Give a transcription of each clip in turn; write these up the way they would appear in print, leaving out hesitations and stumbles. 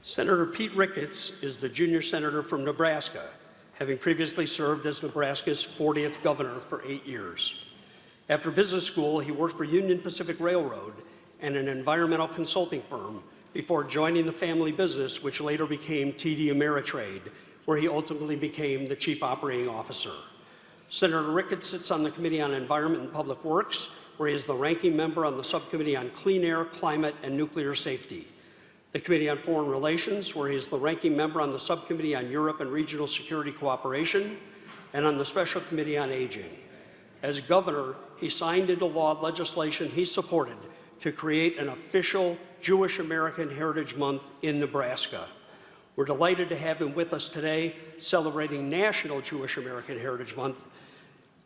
Senator Pete Ricketts is the junior senator from Nebraska, having previously served as Nebraska's 40th governor for 8 years. After business school, he worked for Union Pacific Railroad and an environmental consulting firm before joining the family business, which later became TD Ameritrade, where he ultimately became the chief operating officer. Senator Ricketts sits on the Committee on Environment and Public Works, where he is the ranking member on the Subcommittee on Clean Air, Climate, and Nuclear Safety. The Committee on Foreign Relations, where he is the ranking member on the Subcommittee on Europe and Regional Security Cooperation, and on the Special Committee on Aging. As governor, he signed into law legislation he supported to create an official Jewish American Heritage Month in Nebraska. We're delighted to have him with us today, celebrating National Jewish American Heritage Month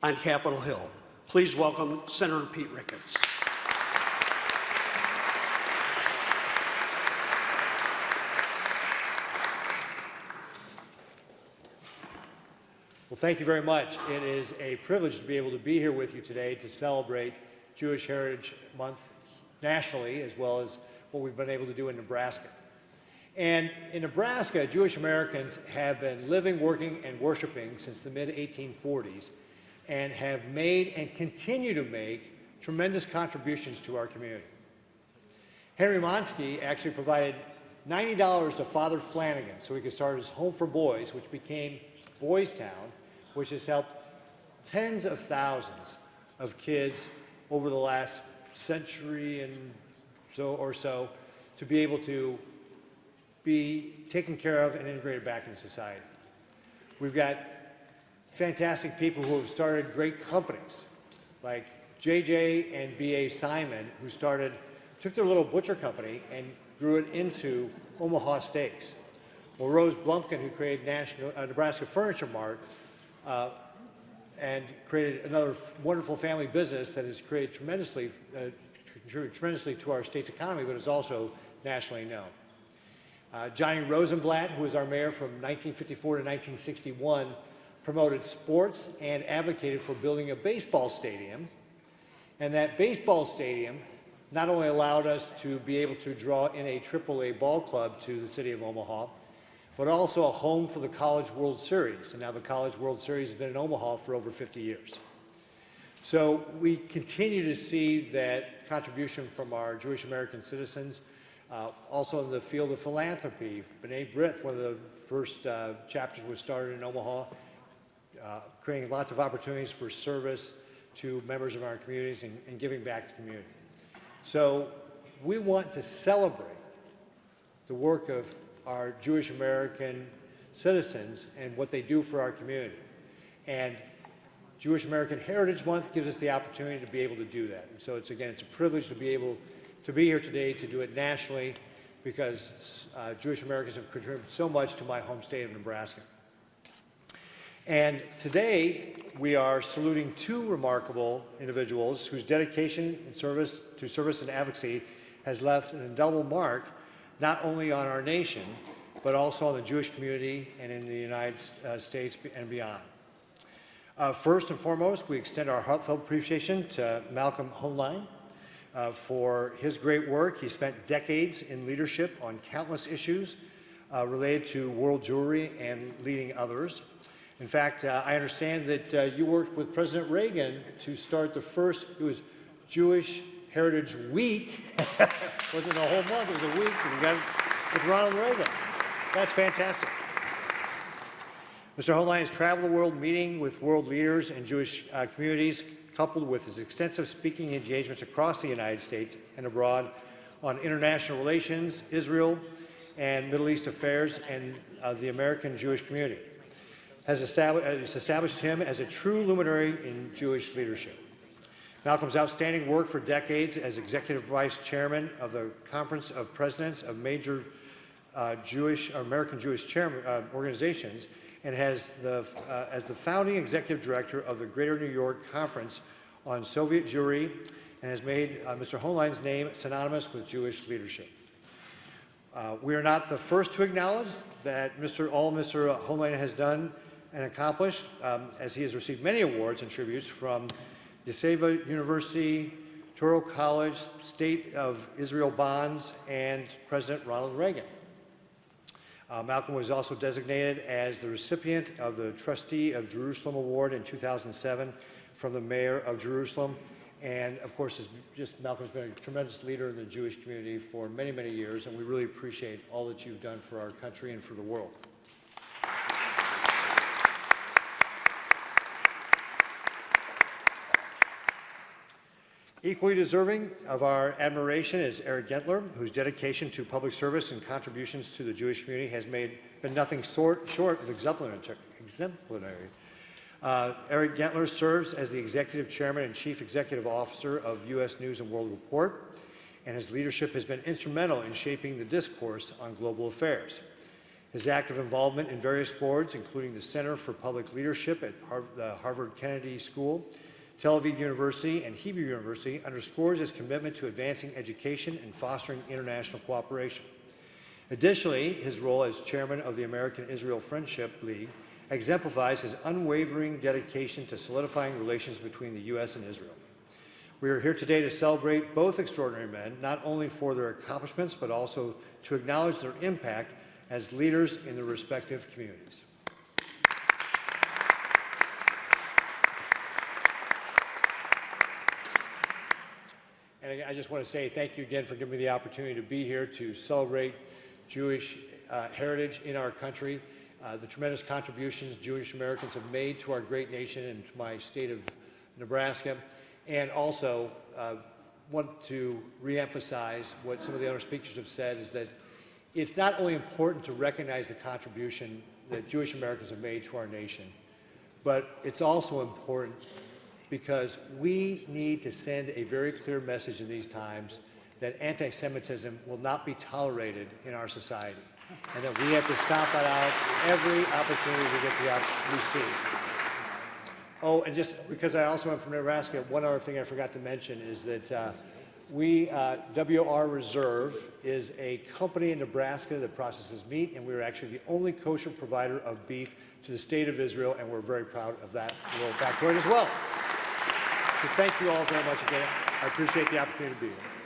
on Capitol Hill. Please welcome Senator Pete Ricketts. Well, thank you very much. It is a privilege to be able to be here with you today to celebrate Jewish Heritage Month nationally, as well as what we've been able to do in Nebraska. And in Nebraska, Jewish Americans have been living, working, and worshiping since the mid-1840s and have made and continue to make tremendous contributions to our community. Henry Monsky actually provided $90 to Father Flanagan so he could start his Home for Boys, which became Boys Town, which has helped tens of thousands of kids over the last century and so to be able to be taken care of and integrated back into society. We've got fantastic people who have started great companies, like J.J. and B.A. Simon, who took their little butcher company and grew it into Omaha Steaks. Well, Rose Blumpkin, who created Nebraska Furniture Mart, and created another wonderful family business that has created tremendously to our state's economy, but is also nationally known. Johnny Rosenblatt, who was our mayor from 1954 to 1961, promoted sports and advocated for building a baseball stadium. And that baseball stadium not only allowed us to be able to draw in a AAA ball club to the city of Omaha, but also a home for the College World Series. And now the College World Series has been in Omaha for over 50 years. So we continue to see that contribution from our Jewish American citizens. Also in the field of philanthropy, B'nai B'rith, one of the first chapters was started in Omaha, creating lots of opportunities for service to members of our communities and giving back to the community. So we want to celebrate the work of our Jewish American citizens and what they do for our community. And Jewish American Heritage Month gives us the opportunity to be able to do that. And so it's a privilege to be able to be here today to do it nationally, because Jewish Americans have contributed so much to my home state of Nebraska. And today we are saluting two remarkable individuals whose dedication and service and advocacy has left an indelible mark not only on our nation, but also on the Jewish community and in the United States and beyond. First and foremost, we extend our heartfelt appreciation to Malcolm Hoenlein for his great work. He spent decades in leadership on countless issues related to world Jewry and leading others. In fact, I understand that you worked with President Reagan to start the first, it was Jewish Heritage Week. It wasn't a whole month, it was a week, and you got it with Ronald Reagan. That's fantastic. Mr. Hoenlein has traveled the world meeting with world leaders and Jewish communities, coupled with his extensive speaking engagements across the United States and abroad on international relations, Israel, and Middle East affairs, and the American Jewish community. Has established him as a true luminary in Jewish leadership. Malcolm's outstanding work for decades as Executive Vice Chairman of the Conference of Presidents of major American Jewish organizations, and as the founding Executive Director of the Greater New York Conference on Soviet Jewry, and has made Mr. Hoenlein's name synonymous with Jewish leadership. We are not the first to acknowledge that all Mr. Hoenlein has done and accomplished, as he has received many awards and tributes from Yeshiva University, Touro College, State of Israel Bonds, and President Ronald Reagan. Malcolm was also designated as the recipient of the Trustee of Jerusalem Award in 2007 from the Mayor of Jerusalem. And of course, Malcolm's been a tremendous leader in the Jewish community for many, many years, and we really appreciate all that you've done for our country and for the world. Equally deserving of our admiration is Eric Gertler, whose dedication to public service and contributions to the Jewish community has been nothing short of exemplary. Eric Gertler serves as the Executive Chairman and Chief Executive Officer of U.S. News and World Report, and his leadership has been instrumental in shaping the discourse on global affairs. His active involvement in various boards, including the Center for Public Leadership at the Harvard Kennedy School, Tel Aviv University, and Hebrew University, underscores his commitment to advancing education and fostering international cooperation. Additionally, his role as chairman of the American-Israel Friendship League exemplifies his unwavering dedication to solidifying relations between the U.S. and Israel. We are here today to celebrate both extraordinary men, not only for their accomplishments, but also to acknowledge their impact as leaders in their respective communities. And I just want to say thank you again for giving me the opportunity to be here to celebrate Jewish heritage in our country, the tremendous contributions Jewish Americans have made to our great nation and to my state of Nebraska, and also want to reemphasize what some of the other speakers have said, is that it's not only important to recognize the contribution that Jewish Americans have made to our nation, but it's also important because we need to send a very clear message in these times that anti-Semitism will not be tolerated in our society, and that we have to stomp it out every opportunity we see. Oh, and just because I also am from Nebraska, one other thing I forgot to mention is that WR Reserve is a company in Nebraska that processes meat, and we're actually the only kosher provider of beef to the state of Israel, and we're very proud of that little factoid as well. So thank you all very much again. I appreciate the opportunity to be here.